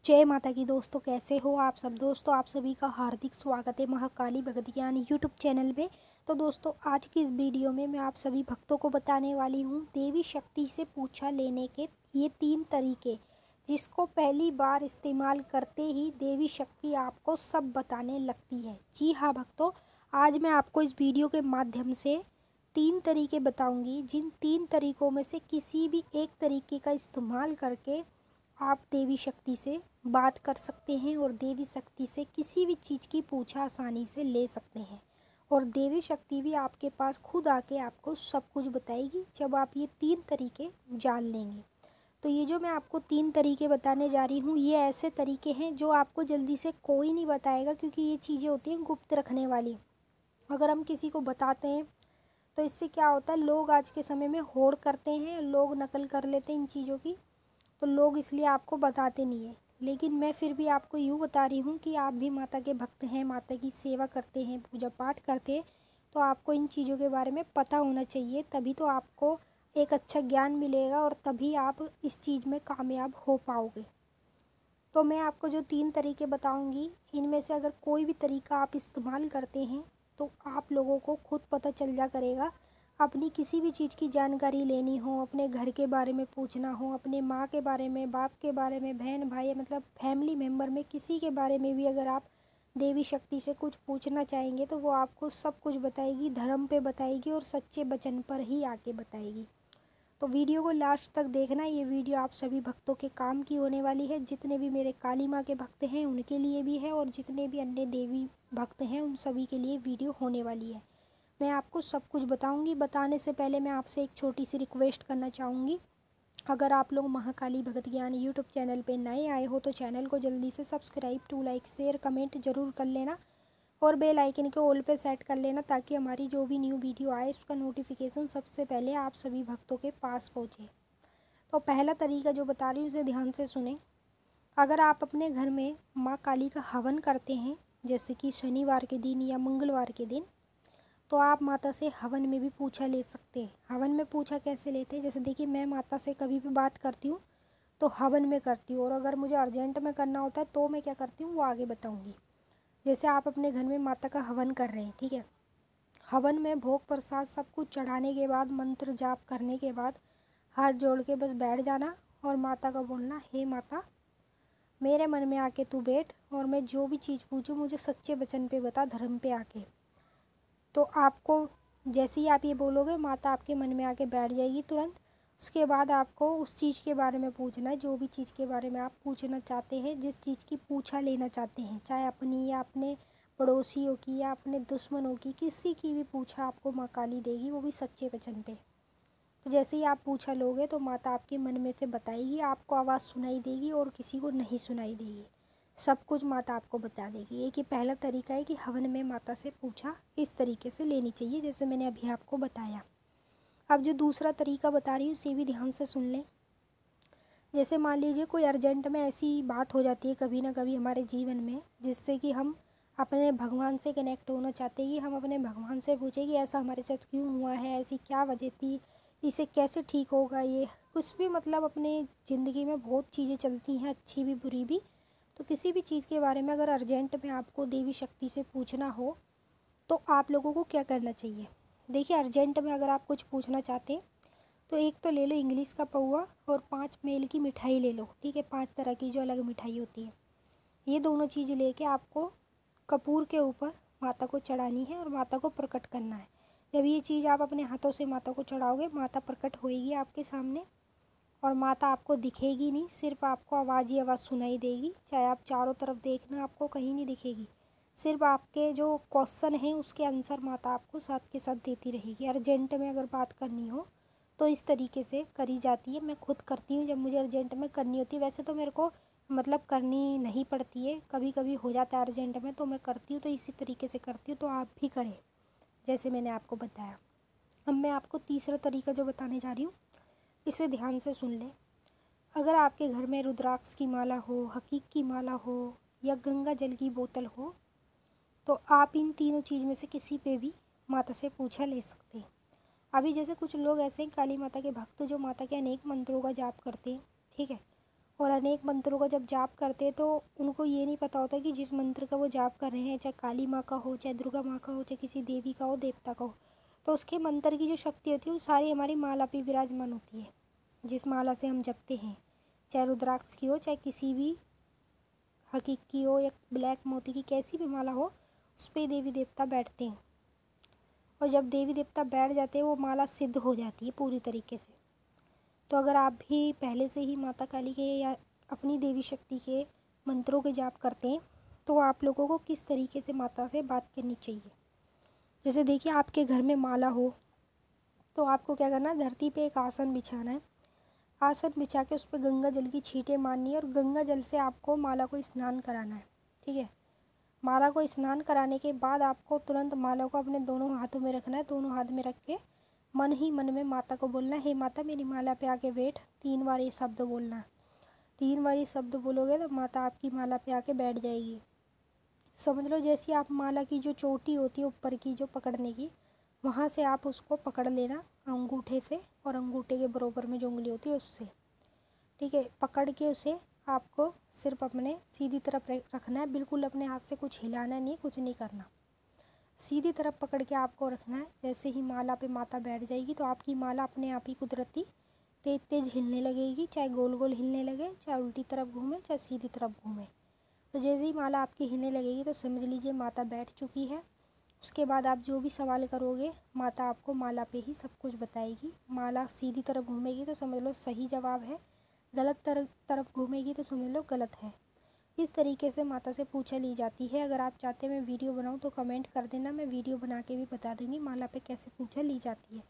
जय माता की दोस्तों, कैसे हो आप सब। दोस्तों आप सभी का हार्दिक स्वागत है महाकाली भगत ज्ञान यूट्यूब चैनल में। तो दोस्तों आज की इस वीडियो में मैं आप सभी भक्तों को बताने वाली हूँ देवी शक्ति से पूछा लेने के ये 3 तरीके, जिसको पहली बार इस्तेमाल करते ही देवी शक्ति आपको सब बताने लगती है। जी हाँ भक्तों, आज मैं आपको इस वीडियो के माध्यम से 3 तरीके बताऊँगी, जिन 3 तरीकों में से किसी भी एक तरीके का इस्तेमाल करके आप देवी शक्ति से बात कर सकते हैं और देवी शक्ति से किसी भी चीज़ की पूछा आसानी से ले सकते हैं। और देवी शक्ति भी आपके पास खुद आके आपको सब कुछ बताएगी जब आप ये 3 तरीके जान लेंगे। तो ये जो मैं आपको 3 तरीके बताने जा रही हूँ, ये ऐसे तरीके हैं जो आपको जल्दी से कोई नहीं बताएगा, क्योंकि ये चीज़ें होती हैं गुप्त रखने वाली। अगर हम किसी को बताते हैं तो इससे क्या होता है, लोग आज के समय में होड़ करते हैं, लोग नकल कर लेते हैं इन चीज़ों की, तो लोग इसलिए आपको बताते नहीं हैं। लेकिन मैं फिर भी आपको यूँ बता रही हूँ कि आप भी माता के भक्त हैं, माता की सेवा करते हैं, पूजा पाठ करते हैं, तो आपको इन चीज़ों के बारे में पता होना चाहिए। तभी तो आपको एक अच्छा ज्ञान मिलेगा और तभी आप इस चीज़ में कामयाब हो पाओगे। तो मैं आपको जो 3 तरीके बताऊंगी, इनमें से अगर कोई भी तरीका आप इस्तेमाल करते हैं तो आप लोगों को खुद पता चल जा करेगा। अपनी किसी भी चीज़ की जानकारी लेनी हो, अपने घर के बारे में पूछना हो, अपने माँ के बारे में, बाप के बारे में, बहन भाई मतलब फैमिली मेम्बर में किसी के बारे में भी अगर आप देवी शक्ति से कुछ पूछना चाहेंगे तो वो आपको सब कुछ बताएगी, धर्म पे बताएगी और सच्चे वचन पर ही आके बताएगी। तो वीडियो को लास्ट तक देखना। ये वीडियो आप सभी भक्तों के काम की होने वाली है। जितने भी मेरे काली माँ के भक्त हैं उनके लिए भी है, और जितने भी अन्य देवी भक्त हैं उन सभी के लिए वीडियो होने वाली है। मैं आपको सब कुछ बताऊंगी। बताने से पहले मैं आपसे एक छोटी सी रिक्वेस्ट करना चाहूँगी। अगर आप लोग महाकाली भगत ज्ञान यूट्यूब चैनल पे नए आए हो तो चैनल को जल्दी से subscribe, to like, share, comment ज़रूर कर लेना और बेल आइकन को ऑल पे सेट कर लेना, ताकि हमारी जो भी न्यू वीडियो आए उसका नोटिफिकेशन सबसे पहले आप सभी भक्तों के पास पहुँचे। तो पहला तरीका जो बता रही हूँ उसे ध्यान से सुने। अगर आप अपने घर में माँ काली का हवन करते हैं, जैसे कि शनिवार के दिन या मंगलवार के दिन, तो आप माता से हवन में भी पूछा ले सकते हैं। हवन में पूछा कैसे लेते हैं, जैसे देखिए मैं माता से कभी भी बात करती हूँ तो हवन में करती हूँ, और अगर मुझे अर्जेंट में करना होता है तो मैं क्या करती हूँ वो आगे बताऊँगी। जैसे आप अपने घर में माता का हवन कर रहे हैं, ठीक है। हवन में भोग प्रसाद सब कुछ चढ़ाने के बाद, मंत्र जाप करने के बाद हाथ जोड़ के बस बैठ जाना और माता का बोलना, हे माता मेरे मन में आके तू बैठ और मैं जो भी चीज़ पूछूं मुझे सच्चे वचन पे बता, धर्म पे आके। तो आपको जैसे ही आप ये बोलोगे माता आपके मन में आके बैठ जाएगी तुरंत। उसके बाद आपको उस चीज़ के बारे में पूछना है, जो भी चीज़ के बारे में आप पूछना चाहते हैं, जिस चीज़ की पूछा लेना चाहते हैं, चाहे अपनी या अपने पड़ोसियों की या अपने दुश्मनों की, किसी की भी पूछा आपको माँ काली देगी, वो भी सच्चे वचन पे। तो जैसे ही आप पूछा लोगे तो माता आपके मन में से बताएगी, आपको आवाज़ सुनाई देगी और किसी को नहीं सुनाई देगी। सब कुछ माता आपको बता देगी। एक ये पहला तरीका है कि हवन में माता से पूछा इस तरीके से लेनी चाहिए, जैसे मैंने अभी आपको बताया। अब जो दूसरा तरीका बता रही हूँ उसे भी ध्यान से सुन लें। जैसे मान लीजिए कोई अर्जेंट में ऐसी बात हो जाती है कभी ना कभी हमारे जीवन में, जिससे कि हम अपने भगवान से कनेक्ट होना चाहते हैं, कि हम अपने भगवान से पूछें कि ऐसा हमारे साथ क्यों हुआ है, ऐसी क्या वजह थी, इसे कैसे ठीक होगा। ये कुछ भी मतलब अपने ज़िंदगी में बहुत चीज़ें चलती हैं, अच्छी भी बुरी भी। तो किसी भी चीज़ के बारे में अगर अर्जेंट में आपको देवी शक्ति से पूछना हो तो आप लोगों को क्या करना चाहिए। देखिए अर्जेंट में अगर आप कुछ पूछना चाहते हैं तो एक तो ले लो इंग्लिश का पौवा और 5 मेल की मिठाई ले लो, ठीक है। 5 तरह की जो अलग मिठाई होती है, ये दोनों चीज़ लेके आपको कपूर के ऊपर माता को चढ़ानी है और माता को प्रकट करना है। जब ये चीज़ आप अपने हाथों से माता को चढ़ाओगे, माता प्रकट होएगी आपके सामने, और माता आपको दिखेगी नहीं, सिर्फ आपको आवाज़ ही आवाज़ सुनाई देगी। चाहे आप चारों तरफ देखना, आपको कहीं नहीं दिखेगी। सिर्फ आपके जो क्वेश्चन हैं उसके आंसर माता आपको साथ के साथ देती रहेगी। अर्जेंट में अगर बात करनी हो तो इस तरीके से करी जाती है। मैं खुद करती हूँ जब मुझे अर्जेंट में करनी होती है। वैसे तो मेरे को मतलब करनी नहीं पड़ती है, कभी कभी हो जाता है अर्जेंट में तो मैं करती हूँ, तो इसी तरीके से करती हूँ। तो आप भी करें जैसे मैंने आपको बताया। अब मैं आपको तीसरा तरीका जो बताने जा रही हूँ, इसे ध्यान से सुन लें। अगर आपके घर में रुद्राक्ष की माला हो, हकीक की माला हो या गंगा जल की बोतल हो, तो आप इन तीनों चीज़ में से किसी पे भी माता से पूछा ले सकते हैं। अभी जैसे कुछ लोग ऐसे हैं काली माता के भक्त जो माता के अनेक मंत्रों का जाप करते हैं, ठीक है। और अनेक मंत्रों का जब जाप करते हैं तो उनको ये नहीं पता होता कि जिस मंत्र का वो जाप कर रहे हैं, चाहे काली माँ का हो, चाहे दुर्गा माँ का हो, चाहे किसी देवी का हो, देवता का हो, तो उसके मंत्र की जो शक्ति होती है वो सारी हमारी माला पे विराजमान होती है। जिस माला से हम जपते हैं, चाहे रुद्राक्ष की हो, चाहे किसी भी हकीक की हो, या ब्लैक मोती की कैसी भी माला हो, उस पर देवी देवता बैठते हैं। और जब देवी देवता बैठ जाते हैं वो माला सिद्ध हो जाती है पूरी तरीके से। तो अगर आप भी पहले से ही माता काली के या अपनी देवी शक्ति के मंत्रों के जाप करते हैं तो आप लोगों को किस तरीके से माता से बात करनी चाहिए। जैसे देखिए, आपके घर में माला हो तो आपको क्या करना है, धरती पे एक आसन बिछाना है। आसन बिछा के उस पर गंगा जल की छींटे मारनी है और गंगा जल से आपको माला को स्नान कराना है। ठीक है। माला को स्नान कराने के बाद आपको तुरंत माला को अपने दोनों हाथों में रखना है। दोनों हाथ में रख के मन ही मन में माता को बोलना है, हे माता मेरी माला पे आके बैठ। 3 बार ये शब्द बोलना है। 3 बार ये शब्द बोलोगे तो माता आपकी माला पे आके बैठ जाएगी। समझ लो जैसी आप माला की जो चोटी होती है ऊपर की जो पकड़ने की, वहाँ से आप उसको पकड़ लेना अंगूठे से, और अंगूठे के बराबर में जो उंगली होती है उससे। ठीक है। पकड़ के उसे आपको सिर्फ अपने सीधी तरफ रखना है। बिल्कुल अपने हाथ से कुछ हिलाना नहीं, कुछ नहीं करना। सीधी तरफ पकड़ के आपको रखना है। जैसे ही माला पे माता बैठ जाएगी तो आपकी माला अपने आप ही कुदरती तेज तेज हिलने लगेगी। चाहे गोल गोल हिलने लगे, चाहे उल्टी तरफ घूमे, चाहे सीधी तरफ घूमे। तो जैसे ही माला आपकी हिलने लगेगी तो समझ लीजिए माता बैठ चुकी है। उसके बाद आप जो भी सवाल करोगे माता आपको माला पे ही सब कुछ बताएगी। माला सीधी तरफ घूमेगी तो समझ लो सही जवाब है, गलत तरफ घूमेगी तो समझ लो गलत है। इस तरीके से माता से पूछा ली जाती है। अगर आप चाहते हैं मैं वीडियो बनाऊं तो कमेंट कर देना, मैं वीडियो बना के भी बता दूंगी माला पे कैसे पूछा ली जाती है।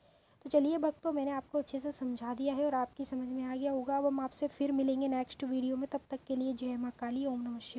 तो चलिए भक्तों, मैंने आपको अच्छे से समझा दिया है और आपकी समझ में आ गया होगा। अब हम आपसे फिर मिलेंगे नेक्स्ट वीडियो में। तब तक के लिए जय माँ काली, ओम नमः शिवाय।